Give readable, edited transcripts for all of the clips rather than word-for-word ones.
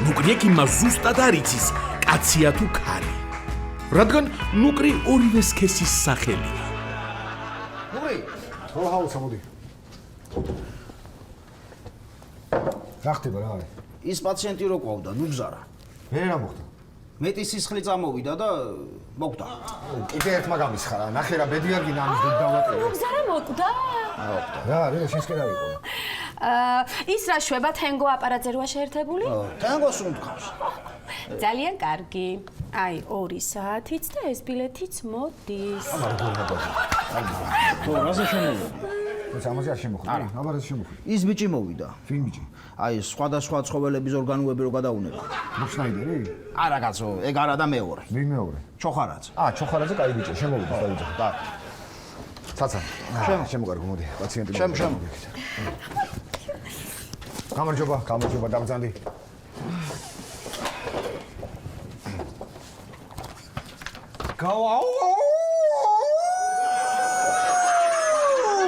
ნუკრი ეგ იმას ზუსტად არ იცის, კაცია თუ ქალი. რადგან ნუკრი ორივე სქესის სახელია. ნუკრი, რა ხავსა მოდი. რა ხდება რა არის? ის პაციენტი რო ყავდა, ნუ გზარა. მე რა მოხდა? მეტი სისხლი წამოვიდა და მოკვდა. კიდე ერთმა გამისხარა, ნახე რა ბედი არ გინდა ამის დიდ დავატოვე. გზარა მოკვდა? რა, შენს კი რა იყო? ის რა შვება თენგო აპარატზე როა შეერთებული? თენგოს უმთხავს. ძალიან კარგი. აი 2 საათიც და ეს ბილეთიც მოდის. ხო, რაზე შემოვიდა? ეს ამაზე არ შემოხვდა. აბა რა შემოხვდა? ის ბიჭი მოვიდა. ვინ ბიჭი? აი სხვადასხვა ცხოველების ორგანოები რო გადაუნება. მუშნაიდერი? არა კაცო, ეგ არა და მეორე. ვინ მეორე? ჩოხარაძე. ჩოხარაძე კაი ბიჭი, შემოვიდა დაიჯა. და ცაცა. შემოგარგო მოდი, პაციენტი. შემ. გამარჯობა, დამძანდი.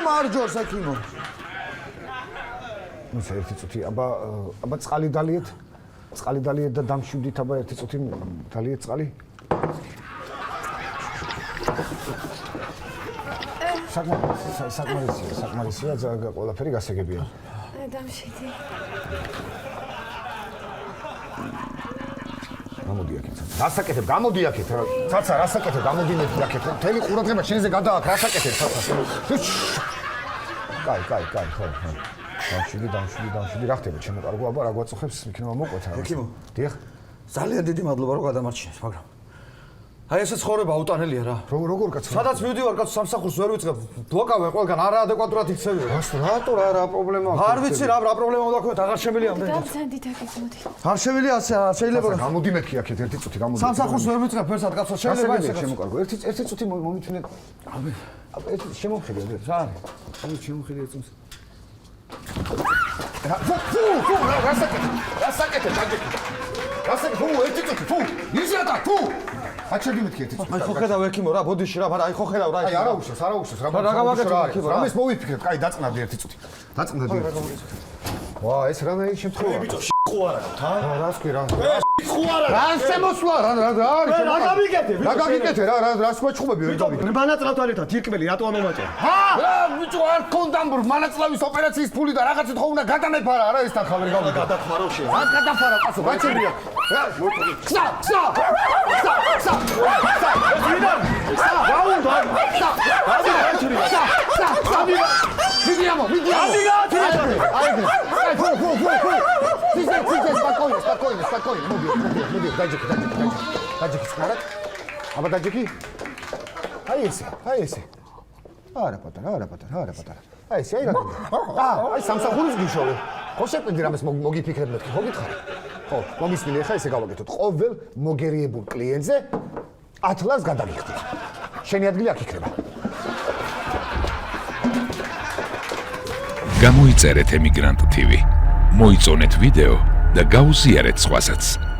მარჯო საკინო. ნუ ერთი წუთი, აბა წყალი დალიეთ. წყალი დალიეთ და დამშვიდით, აბა ერთი წუთი დალიეთ წყალი. საკმარისია, ყველაფერი გასაგებია. დამშვიდი. გამოდი აქეთ. რასაკეთებ? გამოდი აქეთ. ცაცა, რასაკეთებ? გამოდი მე აქეთ. მთელი ყურადღება შენზე გადააქვს, რასაკეთებ ცაცა? კაი, ხო. დამშვიდი, რა ხდება? ჩემო კარგო, აბა რა გვაწუხებს, იქნება მოყვეთ რა. ექიმო. დიახ. ძალიან დიდი მადლობა რომ გადამარჩინეთ, მაგრამ აი ესე ცხოვრება აუტანელია რა. როგორ კაცო? სადაც მივდივარ კაცო სამსახურს ვერ ვიწყებ. ბლოკავენ ყველგან, არაადეკვატურად იქცევიან. რატო რა პრობლემა აქვს? არ ვიცი რა პრობლემა უნდა გქონდეთ, აღარ შემიძლია ამდენი. დამძანდით აქეთ მოდი. არ შემიძლია ასე, შეიძლება რა. გამოდი მეთქი აქეთ ერთი წუთი გამოდი. სამსახურს ვერ ვიწყებ ფერსად კაცო, შეიძლება ესე ჩემო კარგო. ერთი წუთი მომითვნე. აბა ერთი შემოხედე რა არის? აი შემოხედე წუთს. რასაკეთებ დაჯექი. რასაკეთებ? ერთი წუთი, იზრატა, აჩერდი მეთქი ერთი წუთი. აი ხო ხედავ ექიმო რა, ბოდიში რა, მაგრამ აი ხო ხედავ რა. აი არა უშავს, რა არის? რამეს მოვიფიქრეთ, კაი დაწნავდი ერთი წუთი. დაწნავდი. ვა, ეს რამე შემთხვევაა. ბიჭო, ხო არა, რას ქვი რა? ხო არა. რა შემოსვლა რა არის? რა გამიგეთე? რა გაგიკეთე რა სვეჩხუბები ვერ გავიგე. მანაწილავთან ერთად თირკმელი რატო ამომაჭერე? ბიჭო, არ კონდა მანაწილავის ოპერაციის ფული და რაღაცით ხო უნდა გადანეფარა არა ეს თან ვერ გავიგე. გადახმარო შე. რა გადაფარა კაცო, გაჩერია. რა მოწოდი. ხსა. Спокойно. Моди, даджики. Скарат. Аба даджики. Аеси. Ара патара. Аеси, ай რა. აი სამსახურის გიშოვე. ხო შეკვედი რამეს მოგიფიქრებ მეთქი, ხო გითხარი? ხო, მომისმინე ხა ესე გავაკეთოთ. ყოველ მოგერიებულ კლიენტზე 10 ლარს გადაგიხდით. შენი ადგილი აქ იქნება. გამოიწერეთ ემიგრანტ TV. მოიწონეთ ვიდეო და გაუზიარეთ სხვასაც.